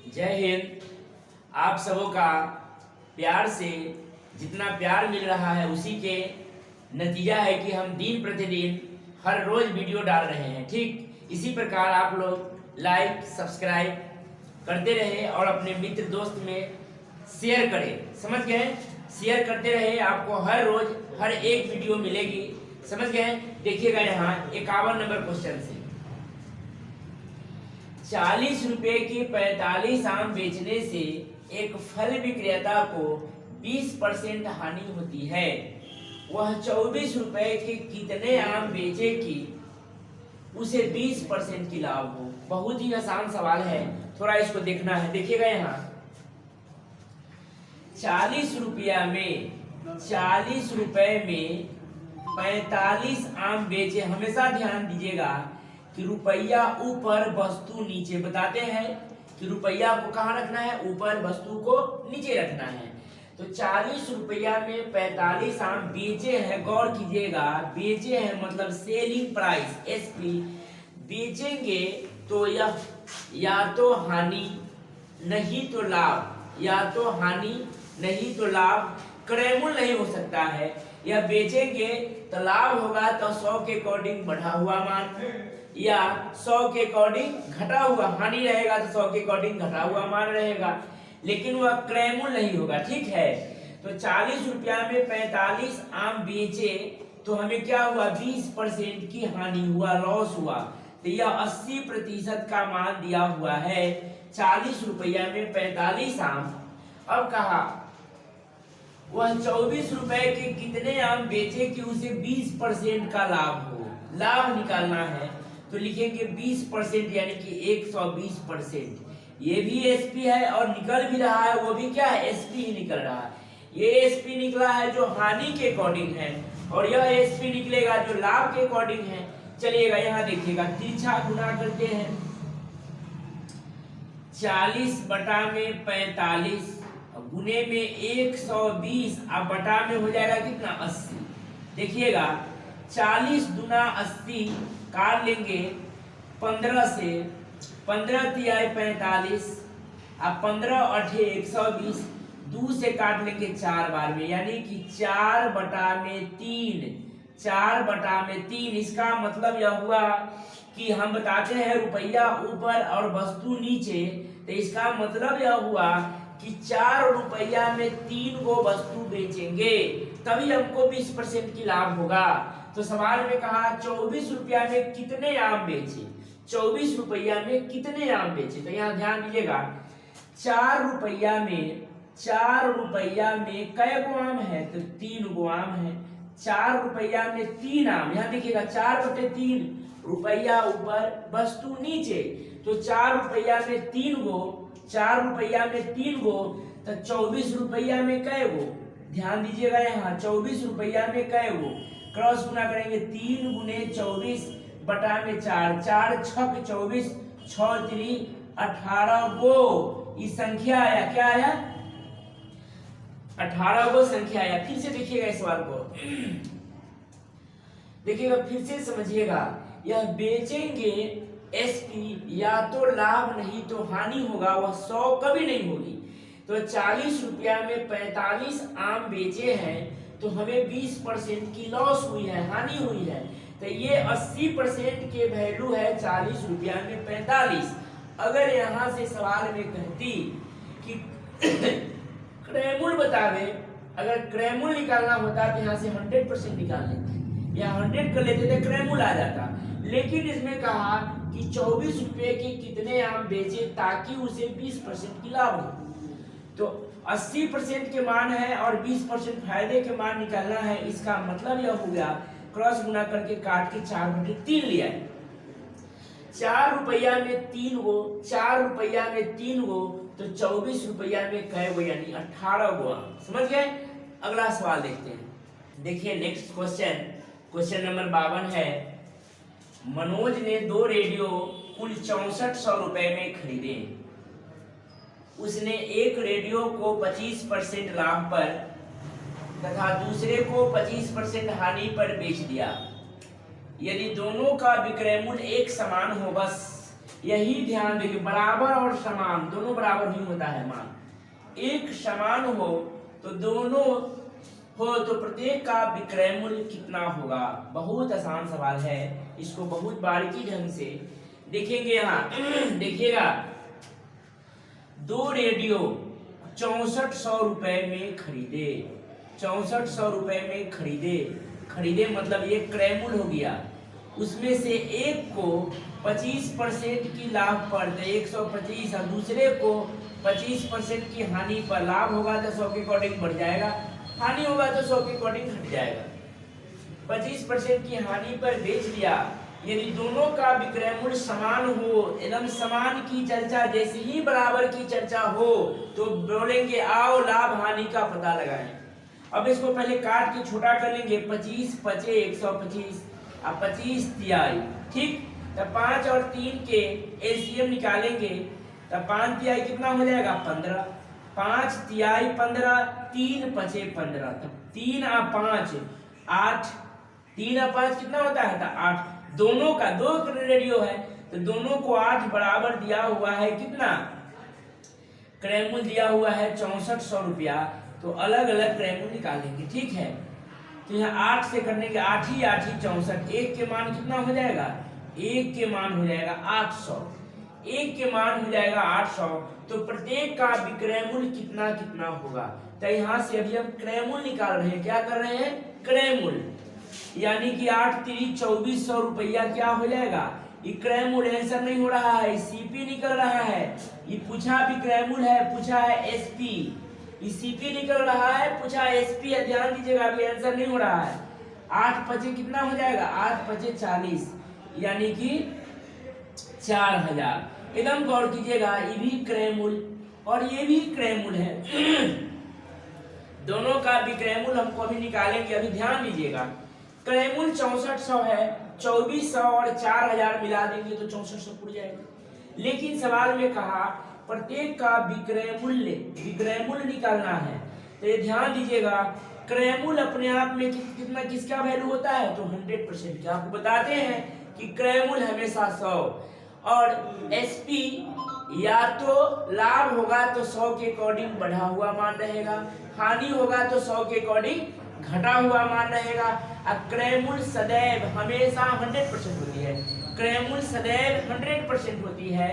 जय हिंद। आप सबों का प्यार से जितना प्यार मिल रहा है उसी के नतीजा है कि हम दिन प्रतिदिन हर रोज वीडियो डाल रहे हैं। ठीक इसी प्रकार आप लोग लाइक सब्सक्राइब करते रहे और अपने मित्र दोस्त में शेयर करें। समझ गए? शेयर करते रहे, आपको हर रोज हर एक वीडियो मिलेगी। समझ गए? देखिएगा यहाँ 51 नंबर क्वेश्चन से 40 रुपए के 45 आम बेचने से एक फल विक्रेता को 20% हानि होती है। वह 24 रुपए के कितने आम बेचे कि उसे 20% की लाभ हो। बहुत ही आसान सवाल है, थोड़ा इसको देखना है। देखिएगा यहाँ 40 रुपया में 40 रुपए में 45 आम बेचे। हमेशा ध्यान दीजिएगा कि रुपया ऊपर वस्तु नीचे। बताते हैं कि रुपया को कहाँ रखना है, ऊपर, वस्तु को नीचे रखना है। तो 40 रुपया में 45 आम बेचे हैं। गौर कीजिएगा, बेचे हैं मतलब सेलिंग प्राइस एसपी। बेचेंगे तो यह या तो हानि नहीं तो लाभ, या तो हानि नहीं तो लाभ। क्रयमूल्य नहीं हो सकता है। यह बेचेंगे तो लाभ होगा तो 100 के अकॉर्डिंग बढ़ा हुआ मान, या 100 के अकॉर्डिंग घटा हुआ। हानि रहेगा तो 100 के अकॉर्डिंग घटा हुआ मान रहेगा, लेकिन वह क्रयमूल्य नहीं होगा। ठीक है, तो 40 रुपया में 45 आम बेचे तो हमें क्या हुआ, 20% की हानि हुआ, लॉस हुआ। तो यह 80% का मान दिया हुआ है 40 रुपया में 45 आम। अब कहा वह 24 रुपए के कितने आम बेचे कि उसे 20% का लाभ हो। लाभ निकालना है तो लिखेंगे 20%, यानी कि 120%। ये भी एसपी है और निकल भी रहा है, वो भी क्या है, एसपी ही निकल रहा है। ये एसपी निकला है जो हानि के अकॉर्डिंग है, और यह एसपी निकलेगा जो लाभ के अकॉर्डिंग है। चलिएगा यहाँ देखिएगा, तिरछा गुना करते हैं। 40 बटा में 45 गुने में 120, अब बटा में हो जाएगा कितना, 80। देखिएगा 40 दुना 80 काट लेंगे 15 से, 15 तिहाई 45, अब 15 अठे 120, 2 से काट लेंगे 4 बार में, यानी कि 4 बटा में 3। 4 बटा में 3, इसका मतलब यह हुआ कि हम बताते हैं रुपया ऊपर और वस्तु नीचे। तो इसका मतलब यह हुआ कि 4 रुपया में 3 गो वस्तु बेचेंगे, तभी हमको 20% की लाभ होगा। तो सवाल में कहा 24 रुपया में कितने आम बेचे। 24 रुपया में कितने आम बेचे, तो यहाँ ध्यान दीजिएगा 4 रुपया में कै गो आम है, तो 3 गो आम है। 4 रुपया में 3 आम, यहाँ देखिएगा 4/3, रुपया ऊपर वस्तु नीचे। तो 4 रुपया में 3 गो, 4 रुपया में 3 गो, तो 24 रुपया में कै गो। ध्यान दीजिएगा यहाँ 24 रुपया में कै गो, क्रॉस गुना करेंगे 3 गुने 24 बटा में 4, 4 छक 24, 6 3 18 गो। इस संख्या आया, क्या आया, 18 गो संख्या आया। फिर से देखिएगा इस सवाल को, देखिएगा फिर से समझिएगा। यह बेचेंगे एसपी, या तो लाभ नहीं तो हानि होगा, वह 100 कभी नहीं होगी। तो 40 रुपया में 45 आम बेचे हैं तो हमें 20% की लॉस हुई है, हानि हुई है। तो ये 80% के वैल्यू है 40 रुपया में 45। अगर यहाँ से सवाल में कहती कि क्रयमूल्य बतावे, अगर क्रयमूल्य निकालना होता तो यहाँ से 100% निकाल लेते, या 100 कर लेते थे, क्रयमूल्य आ जाता। लेकिन इसमें कहा कि 24 रुपए के कितने आम बेचे ताकि उसे 20% की लाभ हो। तो 80% के मान है और 20% फायदे के मान निकालना है। इसका मतलब यह हो गया, क्रॉस गुना करके काट के 4/3 लिया है। 4 रुपया में 3 गो, 4 रुपया में 3 गो, तो 24 रुपया में कै गो, यानी 18 गो। समझ गए? अगला सवाल देखते हैं। देखिए नेक्स्ट क्वेश्चन, क्वेश्चन नंबर 52 है। मनोज ने 2 रेडियो कुल 6400 रुपए में खरीदे। उसने एक रेडियो को 25% लाभ पर तथा दूसरे को 25% हानि पर बेच दिया। यदि दोनों का विक्रय मूल्य एक समान हो, बस यही ध्यान देखिए, बराबर और समान दोनों बराबर ही होता है मान। एक समान हो तो दोनों हो तो प्रत्येक का विक्रय मूल्य कितना होगा। बहुत आसान सवाल है, इसको बहुत बारीकी ढंग से देखेंगे। यहाँ देखिएगा, दो रेडियो 6400 रुपए में खरीदे, 6400 रुपए में खरीदे मतलब ये क्रय मूल्य हो गया। उसमें से एक को 25% की लाभ पर 125 और दूसरे को 25% की हानि पर लाभ होगा तो 100 के अकॉर्डिंग बढ़ जाएगा, हानि होगा तो 100 के अकॉर्डिंग घट जाएगा। 25% की हानि पर बेच दिया। यदि दोनों का विक्रय मूल्य समान हो, एकदम समान की चर्चा, जैसे ही बराबर की चर्चा हो तो बोलेंगे आओ लाभ हानि का पता लगाएं। अब इसको पहले काट के छोटा कर लेंगे, 25 पचे 125 और 25 तिहाई, ठीक। तब 5 और 3 के एलसीएम निकालेंगे, तब 5 तिहाई कितना हो जाएगा 15, 5 तिहाई 15, 3 पचे 15, तब 3 और 5 8, 3 और 5 कितना होता है तो 8। दोनों का दो रेडियो है तो दोनों को 8 बराबर दिया हुआ है, कितना क्रय मूल्य दिया हुआ है 6400 रुपया। तो अलग अलग क्रय मूल्य निकालेंगे, ठीक है। तो यहाँ 8 से करने के 8 ही 64, एक के मान कितना हो जाएगा, एक के मान हो जाएगा 800, एक के मान हो जाएगा 800। तो प्रत्येक का विक्रय मूल्य कितना कितना होगा। तो यहाँ से अभी हम क्रय मूल्य निकाल रहे हैं, क्या कर रहे हैं क्रय मूल्य, यानी कि 8 3 2400 रुपया क्या हो जाएगा, ये क्रय मूल्य आंसर नहीं हो रहा है, सीपी निकल रहा है। ये पूछा विक्रय मूल्य है, पूछा है एसपी, ये सीपी निकल रहा है, पूछा एसपी है। ध्यान दीजिएगा अभी आंसर नहीं हो रहा है। 8 पचे कितना हो जाएगा, 8 पचे 40, यानी कि 4000। एकदम गौर कीजिएगा, ये भी क्रय मूल्य और ये भी क्रय मूल्य है। दोनों का विक्रय मूल्य हमको अभी निकालेंगे। अभी ध्यान दीजिएगा, क्रय मूल्य 6400 है, 2400 और 4000 मिला देंगे तो 6400 पूरा जाएगा। लेकिन सवाल में कहा प्रत्येक का विक्रय मूल्य निकालना है। तो ये ध्यान दीजिएगा, क्रय मूल्य अपने आप में कितना किसका वैल्यू होता है तो 100% का। आपको बताते हैं कि क्रय मूल्य हमेशा 100 और एसपी या तो लाभ होगा तो 100 के अकॉर्डिंग बढ़ा हुआ मान रहेगा, हानि होगा तो 100 के अकॉर्डिंग घटा हुआ मान रहेगा। क्रय मूल्य सदैव हमेशा 100% होती है, क्रय मूल्य सदैव 100% होती है।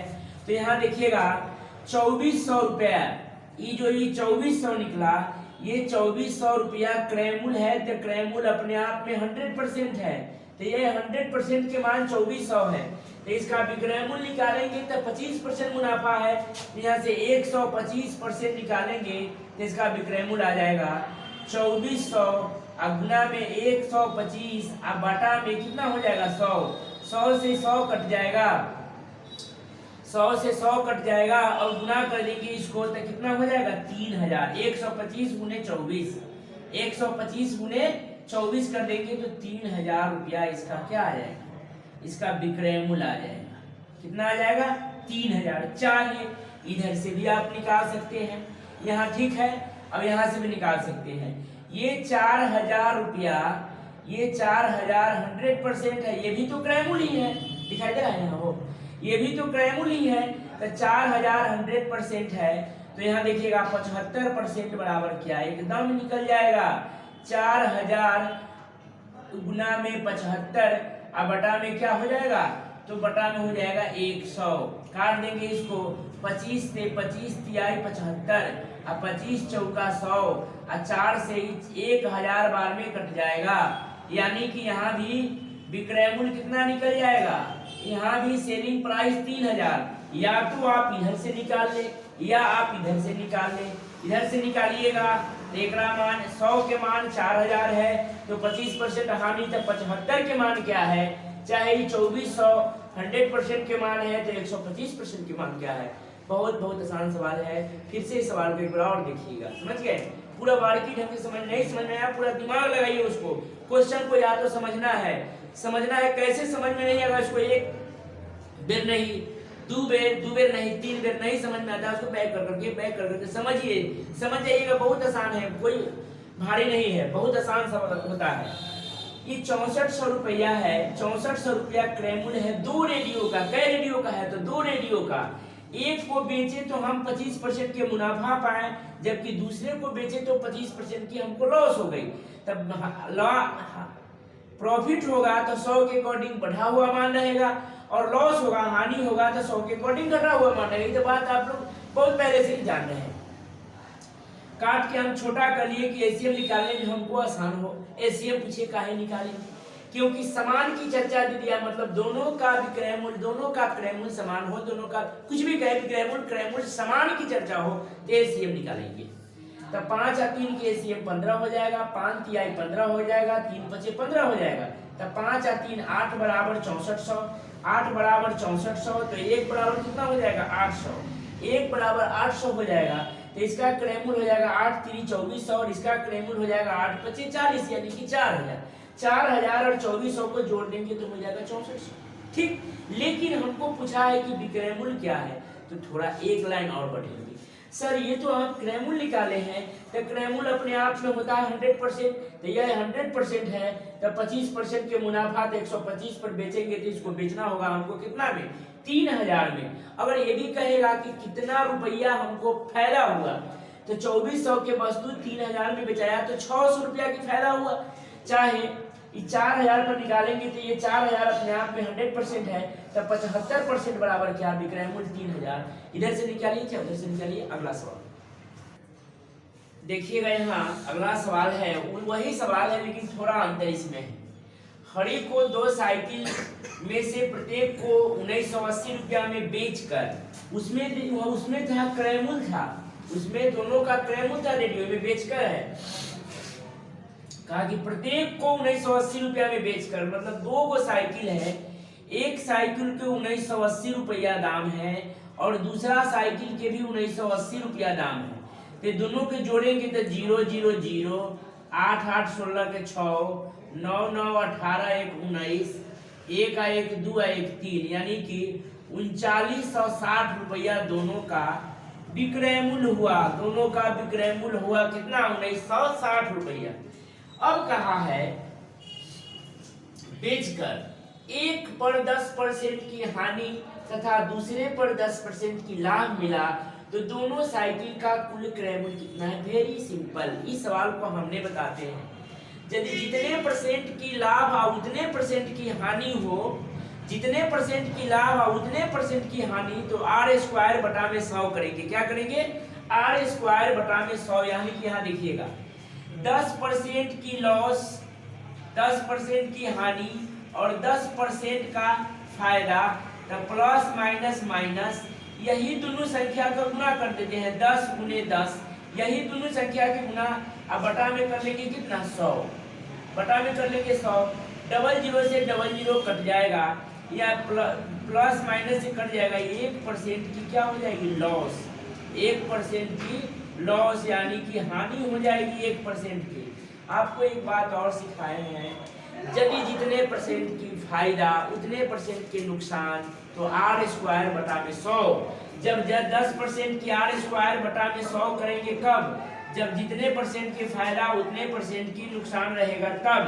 तो यहाँ देखिएगा 2400 रुपया, ये 2400 निकला, ये 2400 रुपया क्रय मूल्य है। तो क्रय मूल्य अपने आप में 100% है, तो ये 100% के मान 2400 है। तो इसका विक्रय मूल्य निकालेंगे तो 25% मुनाफा है, यहाँ से 125% निकालेंगे तो इसका विक्रय मूल्य आ जाएगा 2400 गुना में 125 और बटा में कितना हो जाएगा 100, 100 से 100 कट जाएगा, 100 से 100 कट जाएगा और गुना कर देंगे इसको तो कितना हो जाएगा 3000। 125 गुने 24, 125 गुने 24 कर देंगे तो 3000 रुपया इसका क्या आ जाएगा, इसका विक्रय मूल्य आ जाएगा। कितना आ जाएगा 3000। चाहिए इधर से भी आप निकाल सकते हैं, यहाँ ठीक है। अब यहाँ से भी निकाल सकते हैं। ये 4000 रुपया, ये 4000 100% है, ये भी तो क्रय मूल्य ही है, दिखाई दे रहा है यहाँ वो, ये भी तो क्रय मूल्य ही है। तो 4000 100% है, तो यहाँ देखिएगा 75% बराबर क्या एकदम निकल जाएगा। 4000 गुना में 75 और बटा में क्या हो जाएगा, तो बटा में हो जाएगा 100। काट देंगे इसको, 25 से 25 तिहाई 75 और 25 चौका 100 और 4 से 1000 बार में कट जाएगा, यानी कि यहाँ भी विक्रय मूल्य कितना निकल जाएगा, यहाँ भी सेलिंग प्राइस 3000। या तो आप इधर से निकाल ले या आप इधर से निकाल ले। इधर से निकालिएगा तो एक मान 100 के मान 4000 है, तो 25% हानि, तो 75 के मान क्या है, चाहे 2400 100% के मान है तो 125% के मान क्या है। बहुत बहुत आसान सवाल है। फिर से इस सवाल को एक बार और देखिएगा, समझ गए, पूरा बारीकी ढंग से समझ, नहीं समझ में आया पूरा दिमाग लगाइए उसको। क्वेश्चन को या तो समझना है, कैसे समझ में नहीं आएगा, इसको एक बेर नहीं, दो बेर नहीं, 3 बेर नहीं समझ में आता, उसको बैक कर करके समझ जाइएगा। बहुत आसान है, कोई भारी नहीं है, बहुत आसान सवाल होता है। ये 6400 रुपया है, 6400 रुपया क्रैमुल है 2 रेडियो का। कै रेडियो का है? तो 2 रेडियो का। एक को बेचे तो हम 25% के मुनाफा पाए, जबकि दूसरे को बेचे तो 25% की हमको लॉस हो गई। तब प्रॉफिट होगा तो 100 के अकॉर्डिंग बढ़ा हुआ मान रहेगा, और लॉस होगा, हानि होगा तो 100 के अकॉर्डिंग घटा हुआ मान रहेगा। तो बात आप लोग बहुत पहले से ही जान रहे हैं। काट के हम छोटा कर लिए कि एसीएम निकालने में हमको आसान हो। एसीएम पूछे काहे निकालेंगे? क्योंकि समान की चर्चा दे दिया, मतलब दोनों का विक्रयमूल्य, दोनों का क्रयमूल्य समान हो, दोनों का कुछ भी कहे विक्रयमूल्य क्रयमूल्य समान की चर्चा हो तो एसीएम निकालेंगे। तब 5 और 3 के एसीएम 15 हो जाएगा, 5 तिहाई 15 हो जाएगा, 3 पचे 15 हो जाएगा। तब 5 और 3 8 बराबर 6400, 8 बराबर 6400, तो 1 बराबर कितना हो जाएगा? 800। 1 बराबर 800 हो जाएगा, तो इसका क्रयमूल्य हो जाएगा 8 3 2400, और इसका क्रयमूल्य हो जाएगा 8 पचे 40, यानी कि 4000। 4000 और 2400 को जोड़ देंगे तो हो जाएगा 6400। ठीक, लेकिन हमको पूछा है कि विक्रयमूल्य क्या है, तो थोड़ा एक लाइन और बढ़ेंगे। सर ये तो हम क्रयमूल्य निकाले हैं, तो क्रयमूल्य अपने आप में होता है 100%, तो यह 100% है, तो 25% के मुनाफा तो 125 पर बेचेंगे, तो इसको बेचना होगा हमको कितना में? 3000 में। अगर ये भी कहेगा कि कितना रुपया हमको फायदा हुआ, तो 2400 के वस्तु 3000 में बेचाया तो 600 रुपया की फायदा हुआ। चाहे 4000 पर निकालेंगे तो ये 4000 अपने आप में 100% है, तब 75% बराबर क्या? विक्रयमूल्य 3000। इधर से निकालिए, क्या उधर से निकालिए। अगला सवाल देखिएगा, यहाँ अगला सवाल है, वही सवाल है लेकिन थोड़ा अंतर इसमें है। हरि को 2 साइकिल में से प्रत्येक को 1980 रुपया में बेचकर, उसमें था क्रयमूल्य था, उसमें दोनों का क्रयमूल्य था, रेडियो में बेचकर है। कहा कि प्रत्येक को 1980 रुपया में बेचकर, मतलब 2 गो साइकिल है, एक साइकिल के 1980 रुपया दाम है और दूसरा साइकिल के भी 1980 रुपया दाम है। तो दोनों के जोड़ेंगे तो 0 0 0, 8 8 16 के 6, 9 9 18 1 19, 1 आ 1 2 आ 1 3, यानी कि 3960 रुपया दोनों का विक्रयमूल्य हुआ। दोनों का विक्रयमूल्य हुआ कितना? 1960 रुपया। अब कहा है बेचकर एक पर 10% की हानि तथा दूसरे पर 10% की लाभ मिला, तो दोनों साइकिल का कुल क्रयमूल्य कितना है? वेरी सिंपल, इस सवाल को हमने बताते हैं, यदि जितने परसेंट की लाभ और उतने परसेंट की हानि हो, जितने परसेंट की लाभ और उतने परसेंट की हानि, तो r² बटा में 100 करेंगे। क्या करेंगे? r² बटा में 100, यानी कि यहाँ देखिएगा 10% की लॉस, 10% की हानि और 10% का फायदा, तो प्लस माइनस माइनस, यही दोनों संख्या का गुना कर देते हैं, 10 गुने 10, यही दोनों संख्या के गुना। अब बटा में कर लेंगे कितना? 100, बटा में कर लेंगे 100, डबल जीरो से डबल जीरो कट जाएगा, या प्लस माइनस से कट जाएगा, 1% की क्या हो जाएगी? लॉस, 1% की लॉस, यानी कि हानि हो जाएगी 1% की। आपको एक बात और सिखाए हैं, यदि जितने परसेंट की फायदा उतने परसेंट के नुकसान, तो r² बटा में 100। जब 10% की r² बटा में 100 करेंगे, कब? जब जितने परसेंट की फायदा उतने परसेंट की नुकसान रहेगा, तब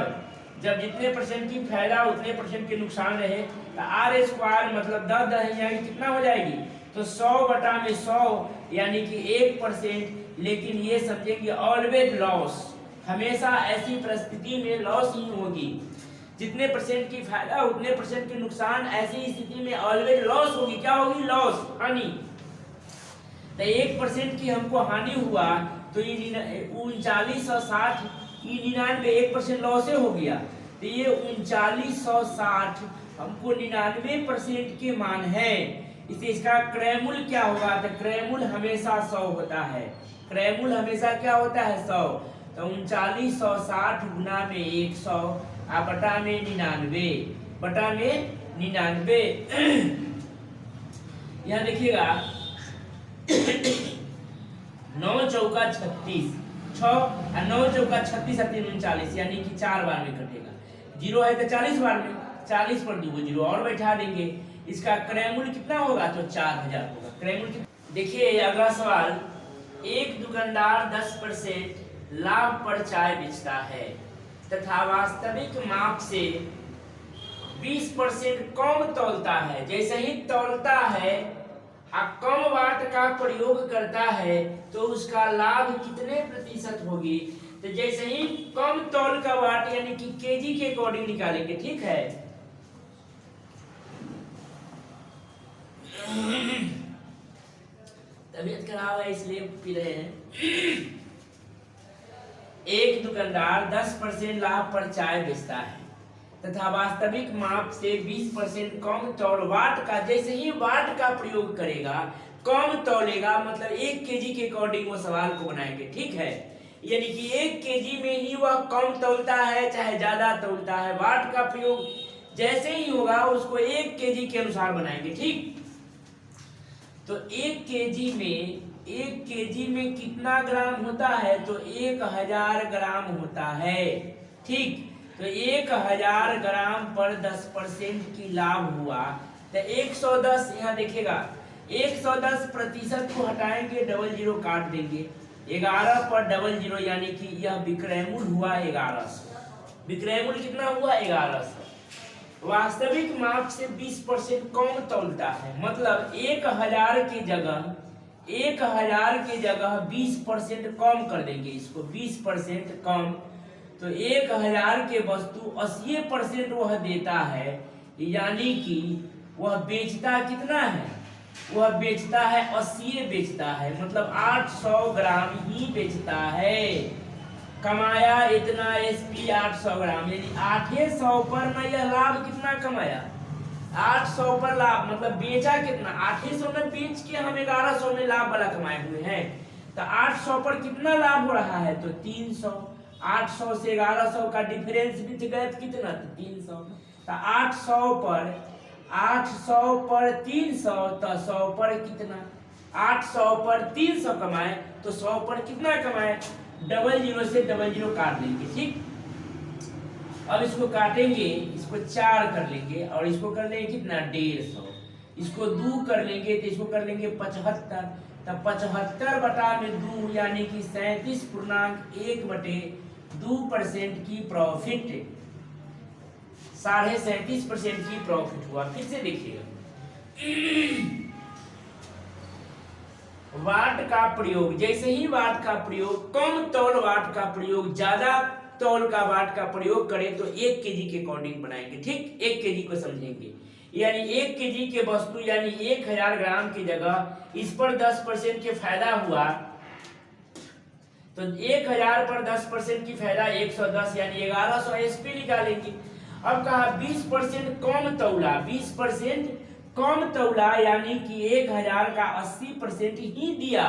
जब जितने परसेंट की फायदा उतने परसेंट के नुकसान रहे, तो r² मतलब 10 यानी कितना हो जाएगी? तो 100 बटा में 100, यानी कि 1%। लेकिन ये समझेंगे ऑलवेज लॉस, हमेशा ऐसी परिस्थिति में लॉस ही होगी। जितने परसेंट की फायदा उतने परसेंट के नुकसान, ऐसी स्थिति में ऑलवेज लॉस होगी। क्या होगी? लॉस, हानि। तो 1% की हमको हानि हुआ, तो ये 3960, ये 99, 1% लॉस हो गया, तो ये 3960 हमको 99% के मान है। इसे इसका क्रयमूल्य क्या होगा? तो क्रयमूल्य हमेशा 100 होता है, क्रयमूल्य हमेशा क्या होता है? 100। तो 3960 गुना में 100 बटा में 99, बटा में 99। यहाँ देखिएगा 9 चौका 36, 9 चौका 36 और 3 39, यानी कि 4 बार में कटेगा। 0 है तो 40 बार में, 40 पर 2 0 और बैठा देंगे। इसका क्रयमूल्य कितना होगा? तो 4000 होगा क्रयमूल्य। देखिए अगला सवाल, एक दुकानदार 10% लाभ पर चाय बेचता है, तथा वास्तविक माप से 20% कम तौलता है। जैसे ही तौलता है और कम वाट का प्रयोग करता है तो उसका लाभ कितने प्रतिशत होगी? तो जैसे ही कम तौल का वाट यानी कि केजी के अकॉर्डिंग निकालेंगे, ठीक है। तबीयत खराब है इसलिए पी रहे हैं। एक दुकानदार 10% लाभ पर चाय बेचता है तथा वास्तविक माप से 20% कम तौल वाट का, जैसे ही वाट का प्रयोग करेगा कम तौलेगा, मतलब 1 केजी के अकॉर्डिंग वो सवाल को बनाएंगे, ठीक है। यानी कि 1 केजी में ही वह कम तौलता है चाहे ज्यादा तौलता है, वाट का प्रयोग जैसे ही होगा उसको 1 केजी के अनुसार बनाएंगे, ठीक। तो 1 केजी में कितना ग्राम होता है? तो 1000 ग्राम होता है, ठीक। तो 1000 ग्राम पर 10% की लाभ हुआ तो 110, यहाँ देखिएगा 110% को हटाएंगे, डबल जीरो काट देंगे, 11 पर डबल जीरो यानी कि यह विक्रयमूल्य हुआ 1100। विक्रयमूल्य कितना हुआ? 1100। वास्तविक माप से 20% कम तौलता है, मतलब 1000 की जगह 20% कम कर देंगे, इसको 20% कम। तो 1000 के वस्तु 80% वह देता है, यानी कि वह बेचता कितना है? वह बेचता है 80 बेचता है, मतलब 800 ग्राम ही बेचता है। कमाया इतना एसपी 800 ग्राम, यानी 800 पर ना यह लाभ कितना कमाया? 800 पर लाभ, मतलब बेचा कितना? 800 में बेच के हम 1100 में लाभ वाला कमाए हुए हैं। तो 800 पर कितना लाभ हो रहा है? तो 300। 800 से 1100 का डिफरेंस भी गए कितना? तो 300। तो 800 पर 300, तो 100 पर कितना? 800 पर 300 कमाए तो 100 पर कितना कमाए? डबल जीरो से डबल जीरो काट देंगे, ठीक। अब इसको काटेंगे, इसको 4 कर लेंगे और इसको कर लेंगे कितना? 150। इसको 2 कर लेंगे तो इसको कर लेंगे 75। तब 75 बटा में 2 यानी कि 37.1/2% की प्रॉफिट, 37.5% की प्रॉफिट हुआ। फिर से देखिएगा, वाट का प्रयोग, जैसे ही वाट का प्रयोग, कम तौल वाट का प्रयोग ज्यादा तौल का वाट का प्रयोग करें तो 1 केजी के अकॉर्डिंग बनाएंगे, ठीक। 1 केजी को समझेंगे, यानी 1 केजी के वस्तु यानी 1000 ग्राम की जगह इस पर 10% के फायदा हुआ, तो 1000 पर 10% की फायदा 110 यानी 1100 एसपी निकालेंगे। अब कहा 20% कम तौला, 20% कम तौला यानी कि 1000 का 80% ही दिया,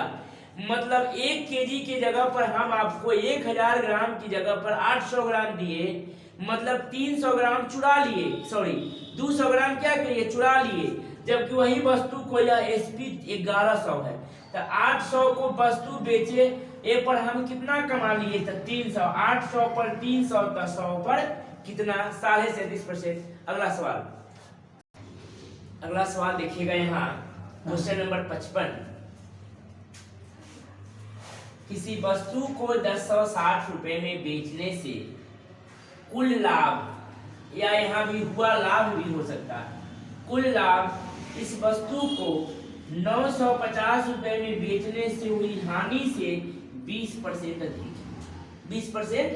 मतलब 1 केजी की जगह पर हम आपको 1000 ग्राम की जगह पर 800 ग्राम दिए, मतलब 300 ग्राम चुरा लिए, सॉरी 200 ग्राम क्या करिए? चुरा लिए, जबकि वही वस्तु को यह एसपी 1100 है। तो 800 को वस्तु बेचे, ए पर हम कितना कमा लिए? तो 300। 800 पर 300 तो 100 पर कितना? 37.5%। अगला सवाल देखिएगा, यहाँ क्वेश्चन नंबर 55। किसी वस्तु को 1060 रुपए में बेचने से कुल लाभ, या यहाँ भी हुआ लाभ भी हो सकता है, कुल लाभ इस वस्तु को 950 रुपए में बेचने से हुई हानि से 20% अधिक है। 20%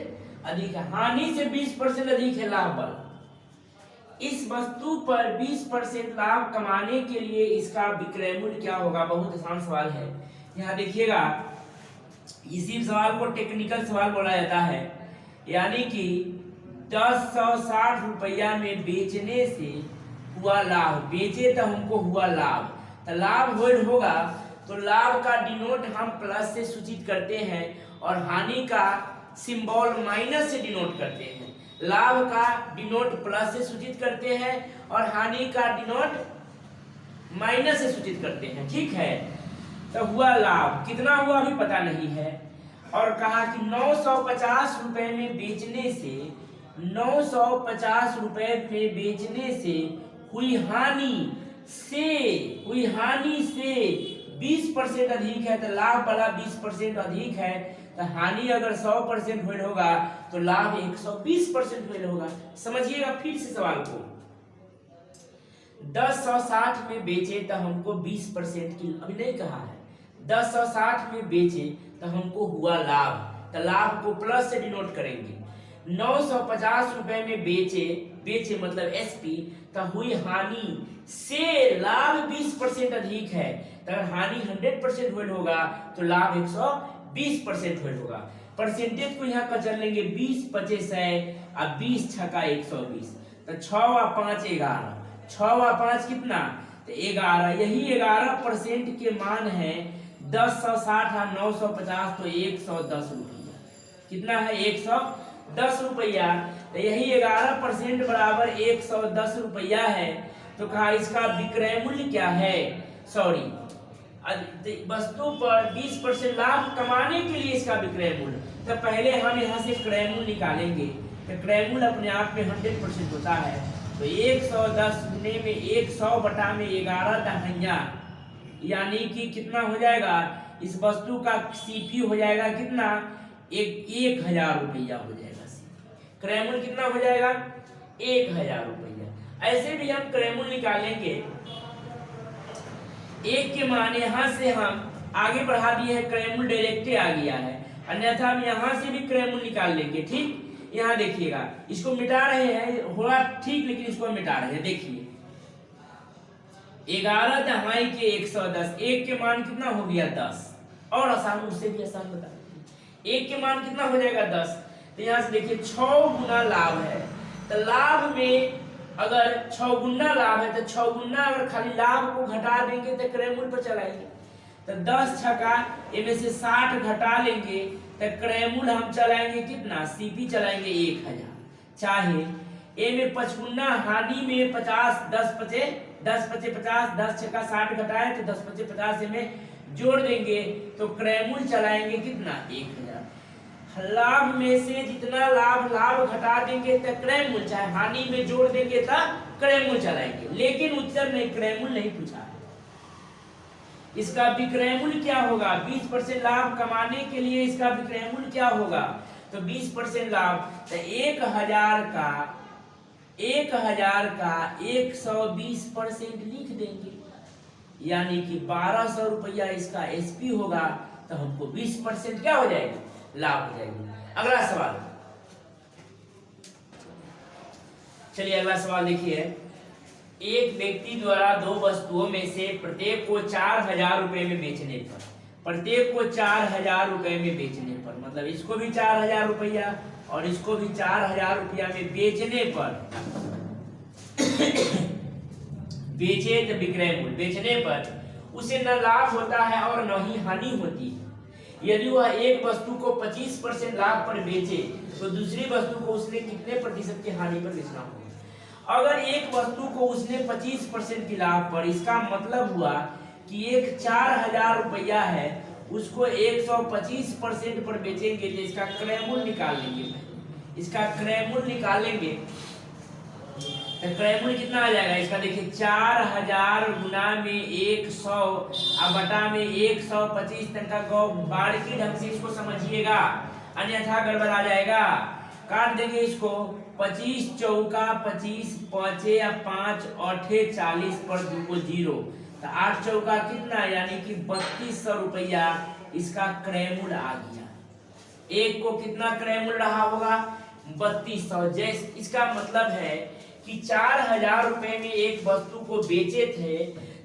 अधिक है, हानि से 20% अधिक है लाभ वाला। इस वस्तु पर 20% लाभ कमाने के लिए इसका विक्रय मूल्य क्या होगा? बहुत आसान सवाल है। यहाँ देखिएगा, इसी सवाल को टेक्निकल सवाल बोला जाता है, यानी कि 1060 रुपया में बेचने से हुआ लाभ, बेचे तो हमको हुआ लाभ, तो लाभ होगा तो लाभ का डिनोट हम प्लस से सूचित करते हैं और हानि का सिंबल माइनस से डिनोट करते हैं। लाभ का डिनोट प्लस से सूचित करते हैं और हानि का डिनोट माइनस से सूचित करते हैं, ठीक है। तो हुआ लाभ कितना हुआ अभी पता नहीं है, और कहा कि 950 रुपए में बेचने से, 950 रुपए में बेचने से हुई हानि से 20% अधिक है, तो लाभ वाला 20% अधिक है, तो हानि अगर 100% हुए होगा तो लाभ 120% हुए होगा। समझिएगा फिर से सवाल को, 1060 में बेचे तो हमको 20% की, अभी नहीं कहा है, 1060 में बेचे तो हमको हुआ लाभ, तो लाभ को प्लस से डिनोट करेंगे। 950 रुपए में बेचे मतलब एसपी, तो हुई हानि से लाभ 20% अधिक है, तो अगर हानि 100% हुए होगा तो लाभ 120% हुए होगा। परसेंटेज को यहाँ कर लेंगे, 20 25 है और 20 छका 120, तो 6 और 5 11, 6 और 5 कितना, तो 11, यही 11% के मान है 1060 और 950, तो 110 रुपया, कितना है 110 रुपया, तो यही 11% बराबर 110 रुपया है। तो कहा इसका विक्रय मूल्य क्या है, सॉरी वस्तु पर 20% लाभ कमाने के लिए इसका विक्रय मूल्य, तो पहले हम यहाँ से क्रय मूल्य निकालेंगे, तो क्रय मूल्य अपने आप में 100% होता है, तो 110 गुने में 100 बटा में 11 दहाइया, यानी कि कितना हो जाएगा, इस वस्तु का सीपी हो जाएगा कितना, 1000 रुपया हो जाएगा। क्रय मूल्य कितना हो जाएगा, 1000 रुपया। ऐसे भी हम क्रय मूल्य निकालेंगे, एक के मान यहाँ से हम आगे बढ़ा दिए हैं, क्रय मूल्य डायरेक्ट आ गया है, अन्यथा हम यहाँ से भी क्रय मूल्य निकाल लेंगे। ठीक, यहाँ देखिएगा, इसको मिटा रहे हैं, हुआ ठीक, लेकिन इसको मिटा रहे हैं। देखिए 11 दहाई के 110, एक के मान कितना हो गया 10, और आसान, उससे भी आसान बता, एक के मान कितना हो जाएगा 10, तो यहाँ से देखिए 6 गुना लाभ है, तो लाभ में अगर 6 गुना लाभ है तो 6 गुना अगर खाली लाभ को घटा देंगे तो क्रय मूल्य पर चलाएंगे, तो 10 छका इनमें से 60 घटा लेंगे तो क्रय मूल्य हम चलाएंगे कितना, सीपी चलाएंगे 1000, चाहे ए में 55 हानि में 50, 10 पचे 50, 10 छका 60 घटाए तो 10 पचे 50 में जोड़ देंगे तो क्रय मूल्य चलाएंगे कितना 1000। लाभ में से जितना लाभ घटा देंगे तो क्रय मूल्य, चाहे हानि में जोड़ देंगे तो क्रय मूल्य चलाएंगे, लेकिन उत्तर नहीं, क्रय मूल्य नहीं पूछा है। इसका विक्रय मूल्य क्या होगा, 20% लाभ कमाने के लिए इसका विक्रय मूल्य क्या होगा, तो 20% लाभ, तो 1000 का 120% लिख देंगे, यानी कि 1200 रुपया इसका एसपी होगा, तो हमको 20% क्या हो जाएगा, लाभ हो जाएगी। अगला सवाल, चलिए अगला सवाल देखिए, एक व्यक्ति द्वारा दो वस्तुओं में से प्रत्येक को 4000 रुपए में बेचने पर, प्रत्येक को 4000 रुपए में बेचने पर, मतलब इसको भी 4000 रुपया और इसको भी 4000 रुपया में बेचने पर बेचे तो विक्रय मूल्य, बेचने पर उसे न लाभ होता है और न ही हानि होती है। यदि वह एक वस्तु को 25% लाभ पर बेचे तो दूसरी वस्तु को उसने कितने प्रतिशत की हानि पर बेचना होगा। अगर एक वस्तु को उसने 25% की लाभ पर, इसका मतलब हुआ कि एक 4000 रुपया है, उसको 125% पर बेचेंगे तो इसका क्रय मूल्य निकाल लेंगे, इसका क्रय मूल्य निकालेंगे तो क्रय मूल्य कितना आ जाएगा इसका, देखिए 4000 गुना में 100 और बटा में 125 तक का बारीकी ढंग से इसको समझिएगा, अन्यथा गड़बड़ आ जाएगा। काट देंगे इसको, 25 चौका 25, 5 या 5 8 40 पर 2 को 0, तो 8 चौका कितना, यानी कि 3200 रुपया इसका क्रय मूल्य आ गया। एक को कितना क्रय मूल्य रहा होगा, 3200। जैसे इसका मतलब है कि 4000 रुपए में एक वस्तु को बेचे थे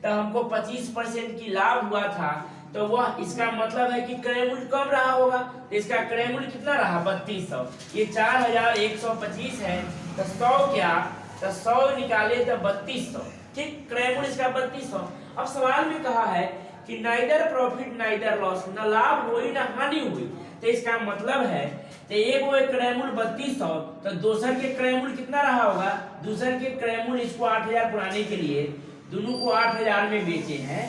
तो हमको 25% की लाभ हुआ था, तो वह इसका मतलब है कि क्रय मूल्य कम रहा होगा, तो इसका क्रय मूल्य कितना रहा 3200। ये 4125 है तो 100 क्या, तो 100 निकाले तो 3200, ठीक, क्रय मूल्य इसका 3200। अब सवाल में कहा है कि नाइदर प्रॉफिट नाइदर लॉस, न लाभ हुई न हानि हुई, तो इसका मतलब है तो एक क्रय मूल्य 3200, तो दूसर के क्रय मूल्य कितना रहा होगा, दूसर के क्रय मूल्य इसको 8000 पुराने के लिए दोनों को 8000 में बेचे हैं,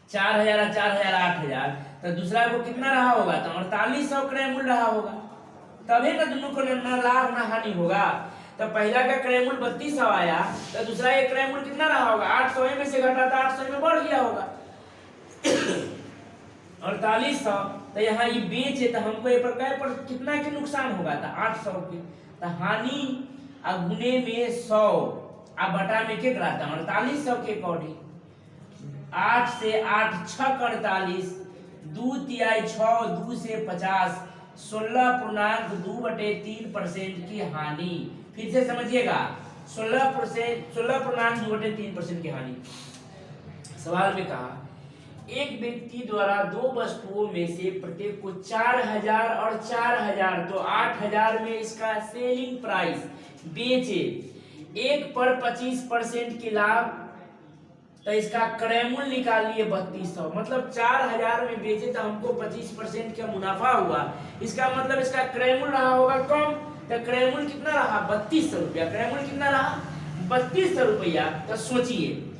4000 4000 8000, तो दूसरा को कितना रहा होगा, तो 4800 क्रय मूल्य रहा होगा, तभी ना दोनों को न लाभ न हानि होगा। तो पहला का क्रय मूल्य 3200 आया, तो दूसरा एक क्रय मूल्य कितना रहा होगा, 800 में से घटा था 800 में बढ़ गया होगा 4800 तो यहाँ ये बेचे तो हमको ये पर कितना के नुकसान होगा था 800 के। तो हानि गुने में 100 बटा में के कराता 4800 के अकॉर्डिंग 8 से 8 6 48 2 तिहाई 6 2 से 50 16.2/3% की हानि। फिर से समझिएगा 16.2/3% की हानि। सवाल में कहा एक व्यक्ति द्वारा दो वस्तुओं में से प्रत्येक को 4000 और 4000 तो 8000 में इसका सेलिंग प्राइस बेचे, एक पर 25% के लाभ, तो इसका क्रय मूल्य निकालिए 3200। मतलब 4000 में बेचे तो हमको 25% का मुनाफा हुआ, इसका मतलब इसका क्रय मूल्य रहा होगा कम। तो क्रय मूल्य कितना रहा 3200 रुपया। क्रय मूल्य कितना रहा 3200 रुपया। तो सोचिए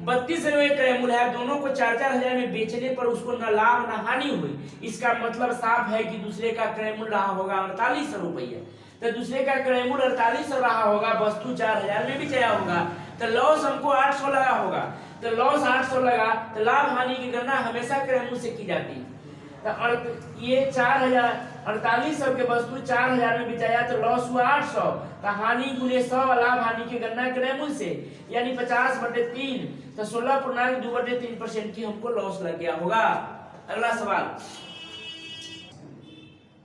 3200 रुपये क्रय मूल्य है, दोनों को 4000 में बेचने पर उसको न लाभ न हानि हुई, इसका मतलब साफ है कि दूसरे का क्रय मूल्य रहा होगा 4800 रुपया। तो दूसरे का क्रय मूल्य 4800 रहा होगा, वस्तु 4000 में बेचा होगा, तो लॉस हमको 800 लगा होगा। तो लॉस 800 लगा तो लाभ हानि की गणना हमेशा क्रय मूल्य से की जाती है। तो ये 4000 4800 के वस्तु 4000 में बेचाया तो लॉस हुआ 800, तो हानि गुने 100 लाभ हानि की गणना क्रय मूल्य से, यानी 50/3 तो 16.2/3% की हमको लॉस लग गया होगा। अगला सवाल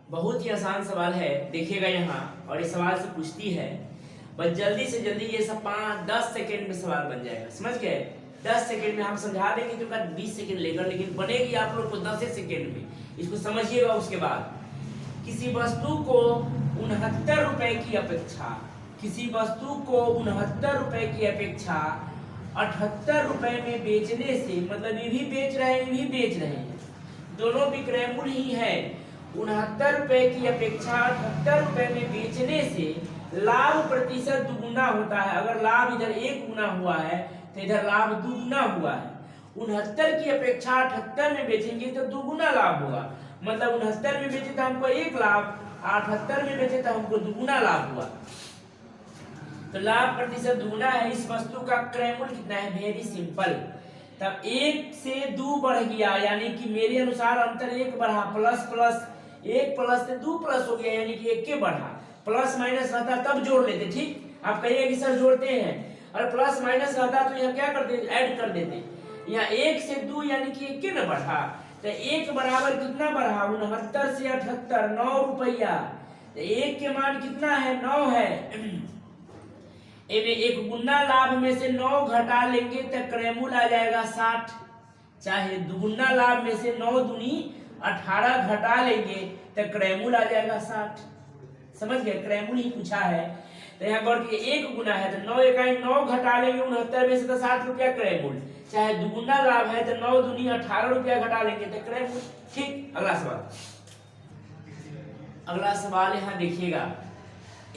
बहुत ही आसान सवाल है, देखिएगा यहाँ, और इस सवाल से पूछती है, बस जल्दी से जल्दी ये सब 5-10 सेकेंड में सवाल बन जाएगा, समझ गए। 10 सेकेंड में हम समझा देंगे तो 20 सेकेंड लेगा, लेकिन बनेगी आप लोग को 10 सेकेंड में। इसको समझिएगा। उसके बाद किसी वस्तु को 69 रुपए की अपेक्षा, किसी वस्तु को 69 रुपए की अपेक्षा 78 रुपए में बेचने से, मतलब ये भी बेच रहे हैं ये भी बेच रहे हैं, दोनों विक्रय मूल्य ही है। 69 रुपए की अपेक्षा 78 रुपए में बेचने से लाभ प्रतिशत दुगुना होता है। अगर लाभ इधर 1 गुना हुआ है तो इधर लाभ दुगुना हुआ है। 69 की अपेक्षा 78 में बेचेंगे तो दुगुना लाभ होगा। मतलब 69 में बेचे तो हमको 1 लाभ, 78 में बेचे तो हमको दुगुना लाभ हुआ। तो लाभ प्रतिशत दुगुना है। इस वस्तु का क्रय मूल्य कितना है, वेरी सिंपल। तब 1 से 2 बढ़ गया, यानी कि मेरे अनुसार अंतर 1 बढ़ा, प्लस प्लस 1 प्लस से 2 प्लस हो गया, यानी कि 1 के बढ़ा। प्लस माइनस रहता तब जोड़ लेते, ठीक। आप कहिए कि सर जोड़ते हैं, और प्लस माइनस रहता तो यहाँ क्या करते, ऐड कर देते। यहाँ 1 से 2 यानी कि 1 के न बढ़ा, तो 1 बराबर कितना बढ़ा 69 से 78 9 रुपया। तो 1 के मान कितना है 9 है। एक गुना लाभ में से 9 घटा लेंगे तो क्रय मूल्य आ जाएगा 60। चाहे दुगुना लाभ में से 9 दूनी 18 घटा लेंगे तो क्रय मूल्य आ जाएगा 60। समझ गए, क्रय मूल्य ही पूछा है। तो यहाँ गौर की 1 गुना है तो 9 इकाई 9 घटा लेंगे 69 में से तो 60 रुपया क्रय मूल्य। चाहे दुगुना लाभ है तो 9 दूनी 18 रुपया घटा लेंगे तो क्रय मूल्य, ठीक। अगला सवाल यहाँ देखिएगा।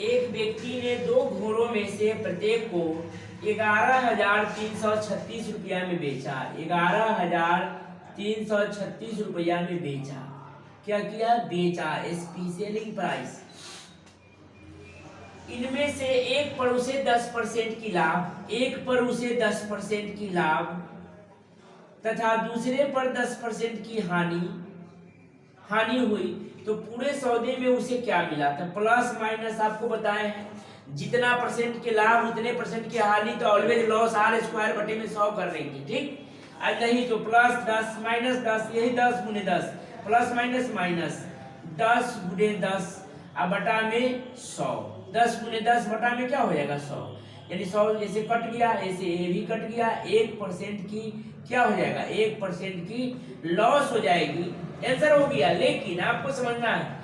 एक व्यक्ति ने 2 घोड़ों में से प्रत्येक को 11,336 रुपया में बेचा। 11,336 रुपया में बेचा। क्या किया, बेचा, एसपी सेलिंग प्राइस। इनमें से एक पर उसे 10% की लाभ, एक पर उसे 10% की लाभ तथा दूसरे पर 10% की हानि हुई, तो पूरे सौदे में उसे क्या मिला था। प्लस माइनस आपको बताए हैं, जितना परसेंट के लाभ उतने परसेंट की हानि, तो ऑलवेज लॉस R स्क्वायर बटे में 100 कर देंगे, ठीक। आज नहीं तो प्लस 10 माइनस 10, यही 10 गुने 10, प्लस माइनस माइनस 10 गुने 10 अब बटा में 100। 10 गुने 10 बटा में क्या हो जाएगा 100, यानी 100 ऐसे कट गया, ऐसे ये भी कट गया। 1% की क्या हो जाएगा, 1% की लॉस हो जाएगी। आंसर हो गया। लेकिन आपको समझना है,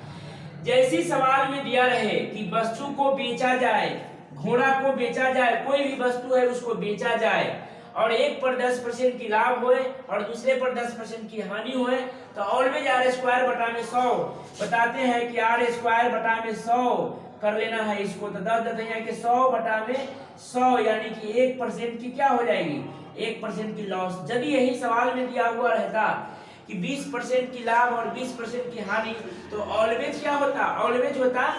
जैसी सवाल में दिया रहे कि वस्तु को बेचा जाए, घोड़ा को बेचा जाए, कोई भी वस्तु है उसको बेचा जाए, और एक पर 10% की लाभ होए और दूसरे पर 10% की हानि होए, तो ऑलवेज R स्क्वायर बटा में 100 बताते हैं कि R स्क्वायर बटा में 100 कर लेना है इसको। तो 10 देते हैं कि 100 बटा में 100, यानी कि 1% की क्या हो जाएगी, 1% की लॉस। यदि यही सवाल में दिया हुआ रहता कि 20% की लाभ और 20% की हानि, तो ऑलवेज क्या होता, ऑलवेज होता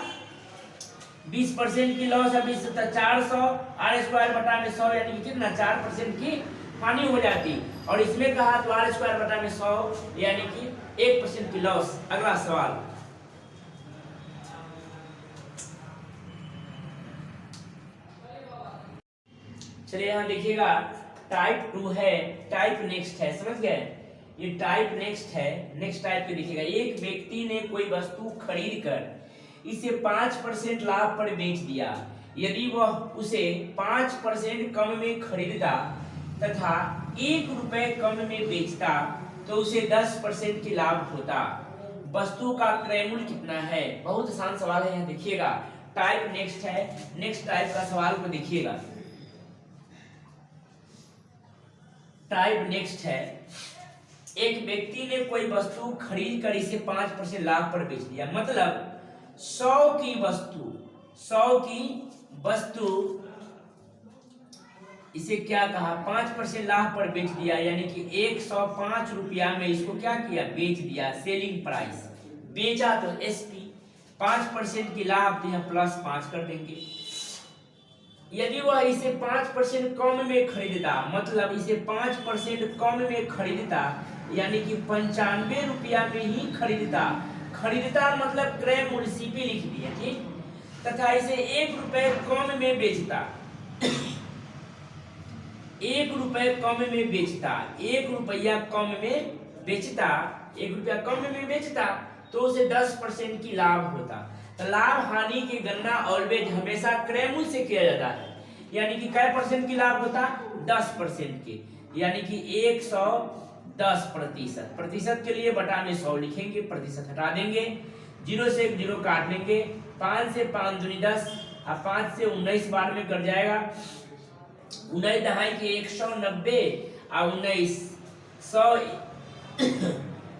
20% की लॉस है 20 400 R स्क्वायर बटा में 100, यानी कि कितना 4% की हानि हो जाती। और इसमें कहा तो आर स्क्वायर बटा में 100 यानी कि 1% की लॉस। अगला सवाल, चलिए यहाँ देखिएगा टाइप 2 है, टाइप नेक्स्ट है, समझ गए? ये टाइप नेक्स्ट है, नेक्स्ट टाइप पे देखिएगा। एक व्यक्ति ने कोई वस्तु खरीद कर इसे 5% लाभ पर बेच दिया। यदि वह उसे 5% कम में खरीदता तथा 1 रुपए कम में बेचता तो उसे 10% की लाभ होता। वस्तु का क्रय मूल्य कितना है? बहुत आसान सवाल है, यहाँ देखिएगा। टाइप नेक्स्ट है, नेक्स्ट टाइप का सवाल को देखिएगा। टाइप नेक्स्ट है, एक व्यक्ति ने कोई वस्तु खरीद कर इसे 5% लाभ पर बेच दिया। मतलब 100 की वस्तु इसे क्या कहा, 5% लाभ पर बेच दिया, यानी कि 105 रुपया में इसको क्या किया, बेच दिया। सेलिंग प्राइस, बेचा तो एसपी, 5% की लाभ तो यहाँ +5 कर देंगे। यदि वह इसे 5% कम में खरीदता, मतलब इसे 5% कम में खरीदता, यानी कि 95 रुपया में ही खरीदता मतलब क्रय मूल्य सीपी लिख दिया, ठीक। तथा इसे 1 रुपए कम में बेचता, 1 रुपए कम में बेचता, 1 रुपया कम में बेचता, 1 रुपया कम में बेचता तो उसे 10% की लाभ होता। तो लाभ हानि की गणना ऑलवेज हमेशा क्रय मूल्य से किया जाता है, यानी कि कै % की लाभ होता, 10% की, यानी कि 110%। प्रतिशत के लिए बटा में 100 लिखेंगे, प्रतिशत हटा देंगे, 0 से 1 0 काट लेंगे, 5 से 5 दूनी 10, अब 5 से 19 बार में कट जाएगा, 19 दहाई के 190 और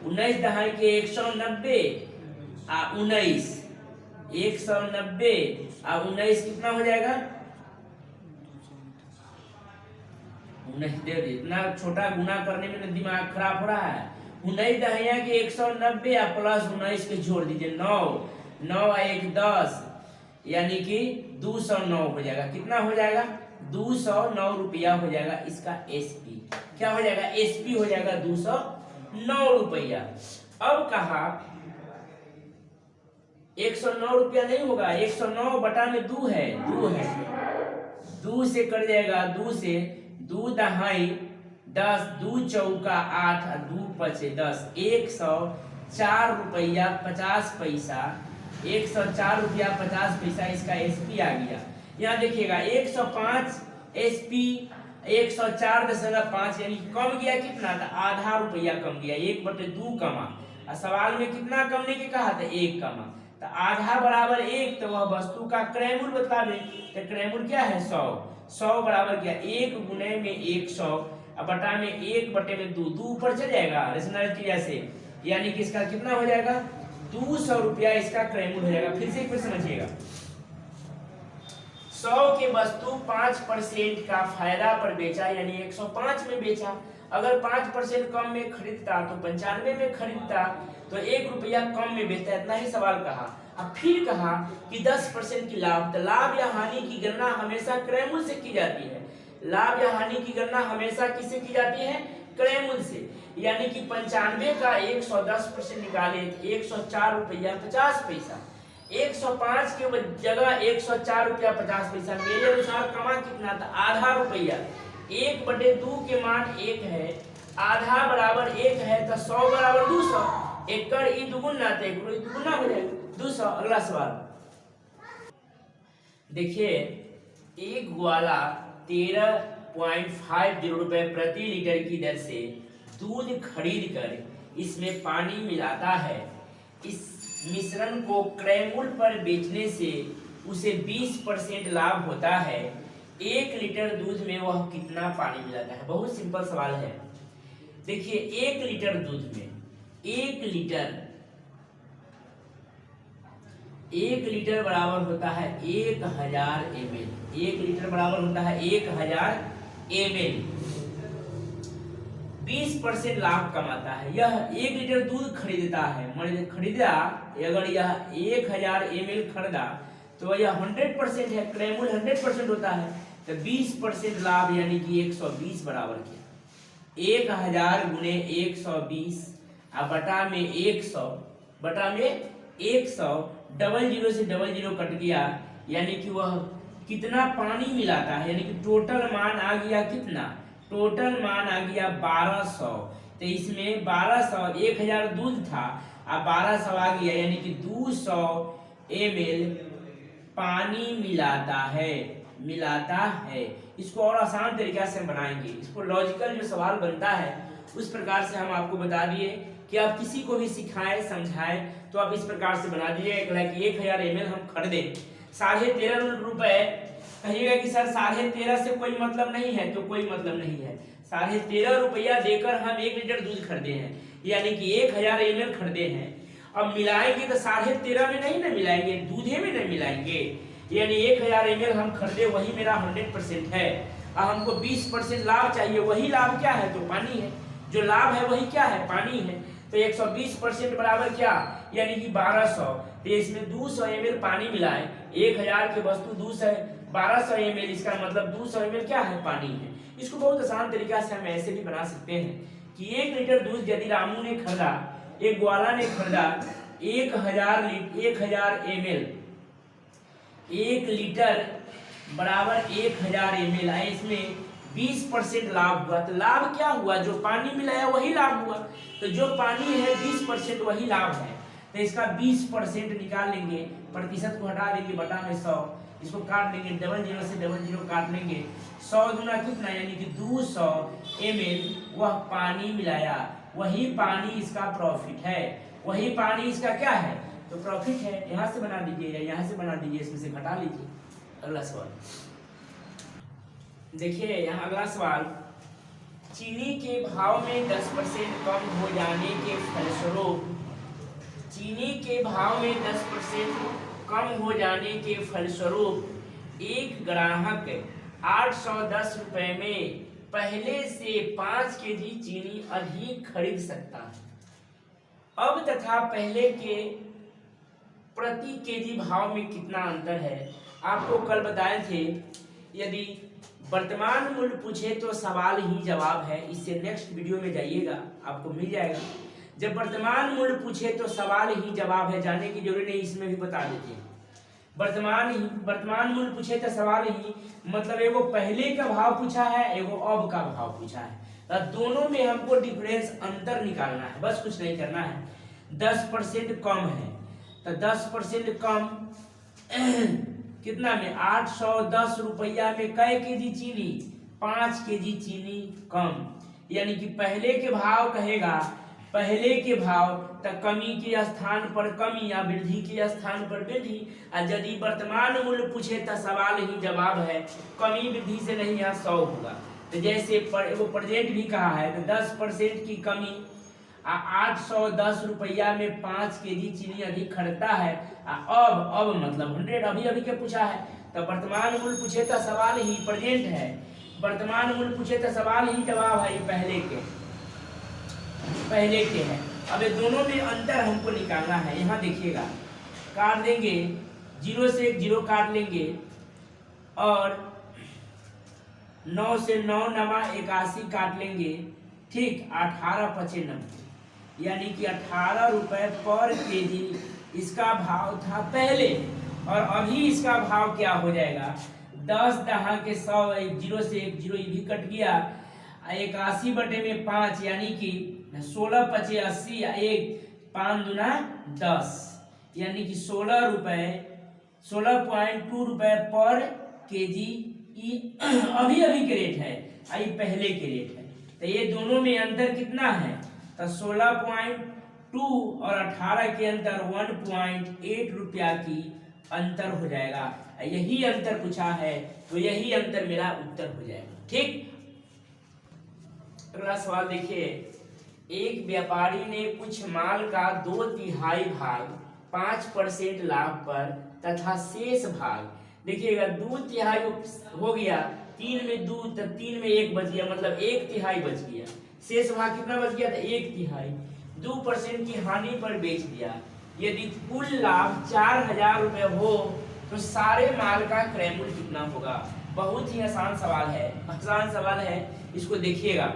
19 दहाई के 190 और 19 190 और 19 कितना हो जाएगा, 19 दे, इतना छोटा गुना करने में दिमाग खराब हो रहा है। 19 दहाइया के 190 और प्लस 19 के जोड़ दीजिए, 9 और 1 10, यानी कि 209 हो जाएगा। कितना हो जाएगा, 209 रुपया हो जाएगा इसका एसपी। क्या हो जाएगा, एसपी हो जाएगा 209 रुपया। अब कहा 109 रुपया नहीं होगा, 109 बटा में 2 है, 2 से कट जाएगा, 2 से 2 दहाई 10, 2 चौका 8 और 2 पचे 10, 104 रुपया 50 पैसा, 104 रुपया 50 पैसा इसका एसपी आ गया। यहाँ देखिएगा 105 एसपी 104.5, यानी कम गया कितना था, आधा रुपया कम गया, 1/2 कमा। और सवाल में कितना कमने के कहा था, 1 कमा, तो आधा बराबर 1, तो वह वस्तु का क्रय मूल्य बता दें। तो क्रय मूल्य क्या है, 100 बराबर क्या, 1 गुने में 100 और बटा में 1/2, 2 ऊपर चल जाएगा रेशनलिटी जैसे, यानी कि इसका कितना हो जाएगा, 200 रुपया इसका क्रय मूल्य हो जाएगा। फिर से एक बार समझिएगा, 100 की वस्तु 5% का फायदा पर बेचा, यानी 105 में बेचा। अगर 5% कम में खरीदता तो 95 में खरीदता, तो 1 रुपया कम में बेचता, इतना ही सवाल कहा। अब फिर कहा कि 10% की लाभ, तो लाभ या हानि की गणना हमेशा क्रय मूल्य से की जाती है। लाभ या हानि की गणना हमेशा किससे की जाती है, क्रय मूल्य से, यानी कि 95 का 110% निकाले, 104 रुपया 50 पैसा, 105 के जगह 104 रुपया 50 पैसा, मेरे अनुसार कमा कितना था, आधा रुपया। 1/2 के मान 1 है, आधा बराबर 1 है, तो 100 बराबर 200, एकड़ ई दुगुना तो एकड़ ई दुगुना हो जाएगा 200। अगला सवाल देखिए, एक ग्वाला 13.50 रुपए प्रति लीटर की दर से दूध खरीद कर इसमें पानी मिलाता है। इस मिश्रण को क्रय मूल्य पर बेचने से उसे 20% लाभ होता है। 1 लीटर दूध में वह कितना पानी मिलाता है? बहुत सिंपल सवाल है। देखिए 1 लीटर दूध में 1 लीटर बराबर होता है 1000 ml। 1 लीटर बराबर होता है 1000 ml। 20% लाभ कमाता है। यह 1 लीटर दूध खरीदता है, खरीदा, अगर यह 1000 ml खरीदा तो यह 100% है, क्रय मूल्य 100% होता है, तो 20% लाभ यानी कि 120 बराबर किया। 1000 गुने 120 और बटा में 100, बटा में 100, डबल जीरो से डबल जीरो कट गया, यानी कि वह कितना पानी मिलाता है, यानी कि टोटल मान आ गया कितना, टोटल मान आ गया 1200। तो इसमें 1200, 1000 दूध था अब 1200 आ गया, यानी कि 200 ml पानी मिलाता है। इसको और आसान तरीके से हम बनाएंगे, इसको लॉजिकल जो सवाल बनता है उस प्रकार से हम आपको बता दिए कि आप किसी को भी सिखाएं समझाएं तो आप इस प्रकार से बना दीजिए। 1000 ml हम खरीदे 13.5 रुपए, कहिएगा कि सर 13.5 से कोई मतलब नहीं है, तो कोई मतलब नहीं है। 13.5 रुपया देकर हम 1 लीटर दूध खरीदे हैं, यानी कि 1000 ml खरीदे हैं। अब मिलाएंगे तो 13.5 में नहीं ना मिलाएंगे, दूधे में नहीं मिलाएंगे, यानी 1000 ml हम खरीदे, वही मेरा 100% है। अब हमको 20% लाभ चाहिए, वही लाभ क्या है, तो पानी है। जो लाभ है वही क्या है, पानी है। तो 120% बराबर क्या, यानी कि 1200। तो इसमें 200 ml पानी मिलाए, 1000 की वस्तु 1200 ml, इसका मतलब 200 ml क्या है, पानी है। इसको बहुत आसान तरीका से हम ऐसे भी बना सकते हैं कि 1 लीटर दूध यदि रामू ने खरीदा, एक ग्वाला ने खरीदा 1000 ml, 1 लीटर बराबर 1000 ml है, इसमें 20% लाभ हुआ। तो लाभ क्या हुआ, जो पानी मिलाया वही लाभ हुआ। तो जो पानी है 20% वही लाभ है। तो इसका 20% निकाल लेंगे, प्रतिशत को हटा देंगे, बटा में 100, इसको काट लेंगे, डबल जीरो से डबल जीरो काट लेंगे, 100 गुना कितना, यानी कि 200 ml वह पानी मिलाया, वही पानी इसका प्रॉफिट है, वही पानी इसका क्या है, तो प्रॉफिट है। यहाँ से बना दीजिए या यहाँ से बना दीजिए, इसमें से घटा लीजिए। अगला सवाल देखिए, यहाँ अगला सवाल, चीनी के भाव में 10% कम हो जाने के फलस्वरूप, चीनी के भाव में 10% कम हो जाने के फलस्वरूप एक ग्राहक 810 रुपए में पहले से 5 केजी चीनी अधिक खरीद सकता है। अब तथा पहले के प्रति केजी भाव में कितना अंतर है। आपको कल बताए थे, यदि वर्तमान मूल्य पूछे तो सवाल ही जवाब है, इससे नेक्स्ट वीडियो में जाइएगा आपको मिल जाएगा। जब वर्तमान मूल्य पूछे तो सवाल ही जवाब है, जाने की जरूरत नहीं, इसमें भी बता देते हैं। वर्तमान मूल्य पूछे तो सवाल ही, मतलब एगो पहले का भाव पूछा है, एगो अब का भाव पूछा है, तो दोनों में हमको डिफरेंस अंतर निकालना है, बस कुछ नहीं करना है। 10% कम है, तो 10% कम कितना में, 810 रुपया में कै केजी चीनी, 5 केजी चीनी कम, यानी कि पहले के भाव कहेगा, पहले के भाव तो कमी के स्थान पर कमी या वृद्धि के स्थान पर वृद्धि। और यदि वर्तमान मूल्य पूछे तो सवाल ही जवाब है, कमी वृद्धि से नहीं, यहाँ 100 होगा। तो जैसे वो प्रेजेंट भी कहा है, तो 10% की कमी, 810 रुपया में 5 केजी चीनी अधिक खरीदता है। अब मतलब 100 अभी के पूछा है, तो वर्तमान मूल्य पूछे तो सवाल ही प्रेजेंट है, वर्तमान मूल्य पूछे तो सवाल ही जवाब है, ये पहले के हैं। अब ये दोनों में अंतर हमको निकालना है। यहाँ देखिएगा, काट देंगे, 0 से 1 0 काट लेंगे, और 9 से 9 नमा 81 काट लेंगे, ठीक, 18 पचे 90, यानी कि 18 रुपए पर केजी इसका भाव था पहले, और अभी इसका भाव क्या हो जाएगा, 10 दहा के 100, 0 से 1 0 भी कट गया, 81 बटे में 5, यानी कि 16 पचे 80, 1 5 दूना 10, यानी कि 16.2 रुपए पर केजी अभी के रेट है, ये पहले के रेट है। तो ये दोनों में अंतर कितना है, तो 16.2 और 18 के अंतर 1.8 रुपया की अंतर हो जाएगा। यही अंतर पूछा है, तो यही अंतर मेरा उत्तर हो जाएगा, ठीक। अगला सवाल देखिए, एक व्यापारी ने कुछ माल का 2/3 भाग 5% लाभ पर तथा शेष भाग, देखिएगा 2/3 हो गया, 3 में 2 तो 3 में 1 बच गया, मतलब 1/3 बच गया, शेष भाग कितना बच गया था, 1/3, 2% की हानि पर बेच दिया। यदि कुल लाभ 4000 रुपये हो तो सारे माल का क्रय मूल्य कितना होगा। बहुत ही आसान सवाल है, इसको देखिएगा।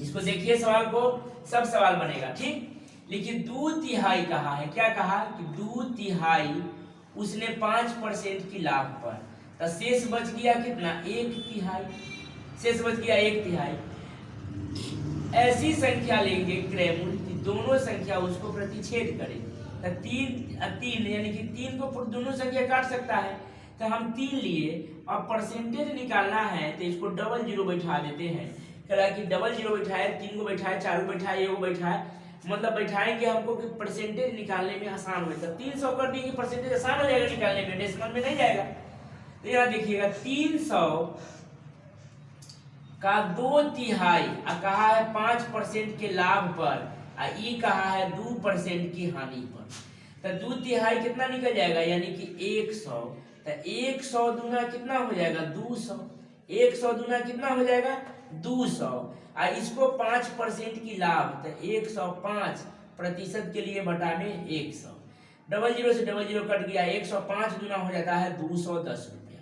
इसको देखिए सवाल को, सब सवाल बनेगा ठीक। लेकिन 2/3 कहा है, क्या कहा कि 2/3 उसने 5% की लाभ पर, तो शेष बच गया कितना 1/3, शेष बच गया 1/3। ऐसी संख्या लेंगे क्रयमूल कि दोनों संख्या उसको प्रतिच्छेद करे, तो 3 यानी कि 3 को दोनों संख्या काट सकता है, तो हम 3 लिए। अब परसेंटेज निकालना है तो इसको डबल जीरो बैठा देते हैं, कहा कि डबल जीरो बैठाए, 3 को बैठाए, 4 को बैठाए, 1 को बैठाए, मतलब बैठाएंगे हमको कि परसेंटेज निकालने में आसान हो। तो 300 कर देंगे, परसेंटेज आसान हो जाएगा निकालने में, डेसिमल में नहीं जाएगा। तो यहाँ देखिएगा 300 का 2/3 कहा है 5% के लाभ पर, ई कहा है 2% की हानि पर, तो 2/3 कितना निकल जाएगा यानी कि 100। तो 100 दूना कितना हो जाएगा 200, 100 दूना कितना हो जाएगा 200, और इसको 5% की लाभ, तो 105% के लिए बटा में 100, डबल जीरो से डबल जीरो कट गया, 105 दूना हो जाता है 210 रुपया,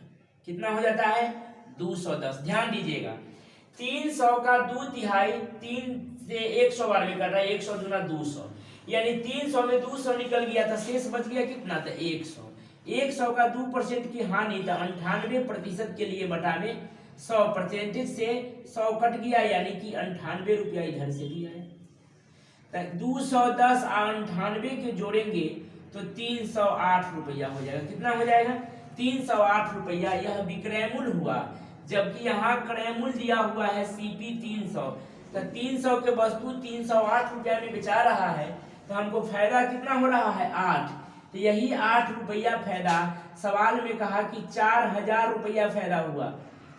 कितना हो जाता है 210। ध्यान दीजिएगा 300 का 2/3 3 से 100 बार में कट रहा है, 100 दूना 200, यानी 300 में 200 निकल गया था, शेष बच गया कितना था 100। 100 का 2% की हानि, तो 98% के लिए बटा में 100, परसेंटेज से 100 कट गया यानी कि 98 रुपया इधर से दिया है। तो 210 और 98 के जोड़ेंगे तो 308 रुपया हो जाएगा, कितना हो जाएगा 308 रुपया। यह विक्रयमूल्य हुआ, जबकि यहाँ क्रयमूल्य दिया हुआ है CP 300, तो 300 के वस्तु 308 रुपया में बेचा रहा है, तो हमको फायदा कितना हो रहा है 8, तो यही 8 रुपया फायदा। सवाल में कहा कि 4000 रुपया फायदा हुआ,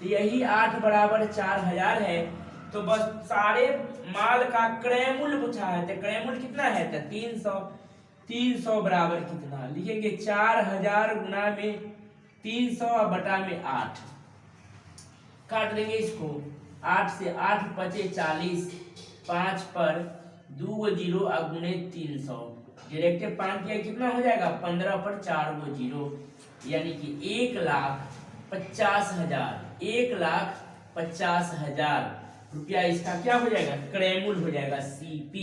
तो यही 8 बराबर 4000 है। तो बस सारे माल का क्रयमूल्य पूछा है, तो क्रयमूल्य कितना है तो 300, 300 बराबर कितना लिखेंगे 4000 गुना में 300 और बटा में 8, काट देंगे इसको, 8 से 8 बचे 40, 5 पर 2 जीरो और गुने 300, डायरेक्ट 5 किया कितना हो जाएगा 15 पर 4 जीरो, यानी कि 1,50,000, 1,50,000 रुपया इसका क्या हो जाएगा क्रयमूल्य हो जाएगा CP।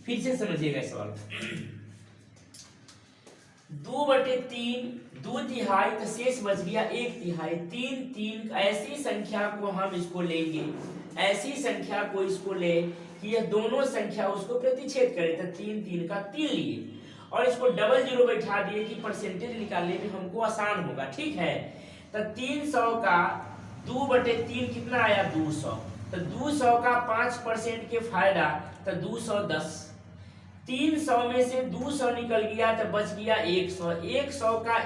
फिर से समझिएगा सवाल, 2/3 2/3 तो शेष बच गया 1/3, 3 ऐसी संख्या को हम इसको लेंगे, ऐसी संख्या को इसको ले कि यह दोनों संख्या उसको प्रतिच्छेद करे, तो 3 का 3 लिए और इसको डबल जीरो बैठा दिए कि परसेंटेज निकालने में हमको आसान होगा, ठीक है। तो 300 का 2/3 कितना आया 200, तो 200 का 5% के फायदा, तो 210, 300 में से 200 निकल गया तो बच गया 100, 100 का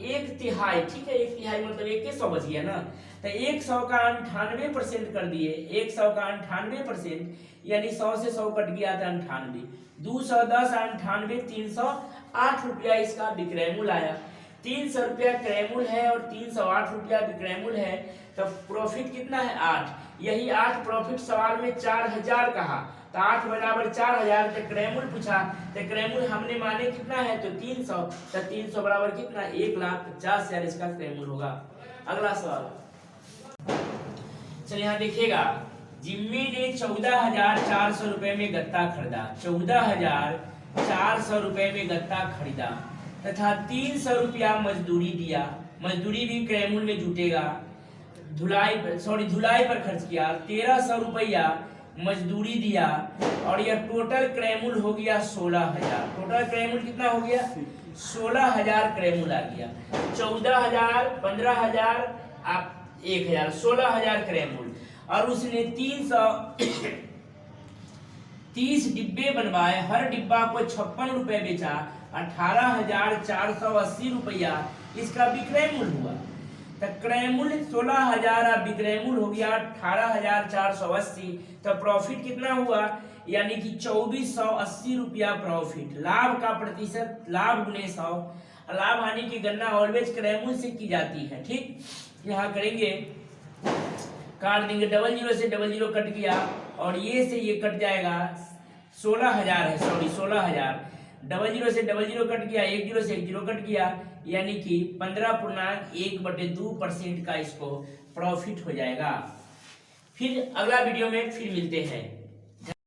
1/3, ठीक है 1/3 मतलब 100 बच गया ना, तो 100 का 98% कर दिए, 100 का 98% यानी 100 से 100 कट गया था 98, 210 98, 308 रुपया इसका विक्रयमूल्य आया। 300 रुपया क्रयमूल्य है और 308 रुपया विक्रयमूल्य है, तो प्रॉफिट कितना है 8, यही 8 प्रॉफिट सवाल में 4000 कहा, तो 8 बराबर 4000, तो क्रयमूल्य पूछा, तो क्रयमूल्य हमने माने कितना है तो 300, तो 300 बराबर कितना 1,50,000 इसका क्रयमूल्य होगा। अगला सवाल चलिए यहाँ देखिएगा, जिम्मी ने 14,400 रुपए में गत्ता खरीदा, 14,400 रुपए में गत्ता खरीदा तथा 300 रुपया मजदूरी दिया, मजदूरी भी क्रयमूल्य में जुटेगा, धुलाई पर खर्च किया, 1300 रुपया मजदूरी दिया और यह टोटल क्रयमूल्य हो गया 16,000, टोटल क्रयमूल्य कितना हो गया 16,000 क्रयमूल्य आ गया, 14,000 15,000 आप 1,000 16,000 क्रयमूल्य, और उसने 330 डिब्बे बनवाए, हर डिब्बा को 56 रुपए बेचा, 18,480 रुपया इसका विक्रयमूल्य हुआ। तो क्रयमूल्य 16,000 और विक्रयमूल्य हो गया 18,480, तो प्रॉफिट कितना हुआ यानी कि 2,480 रुपया प्रॉफिट। लाभ का प्रतिशत, लाभ गुने 100, लाभ हानि की गणना ऑलवेज क्रयमूल्य से की जाती है, ठीक। यहाँ करेंगे, काट देंगे, डबल जीरो से डबल जीरो कट गया और ये से ये कट जाएगा, 16,000 है, 16,000, डबल जीरो से डबल जीरो कट गया, 1 जीरो से 1 जीरो कट गया, यानी कि 15.1/2% का इसको प्रॉफिट हो जाएगा। फिर अगला वीडियो में फिर मिलते हैं।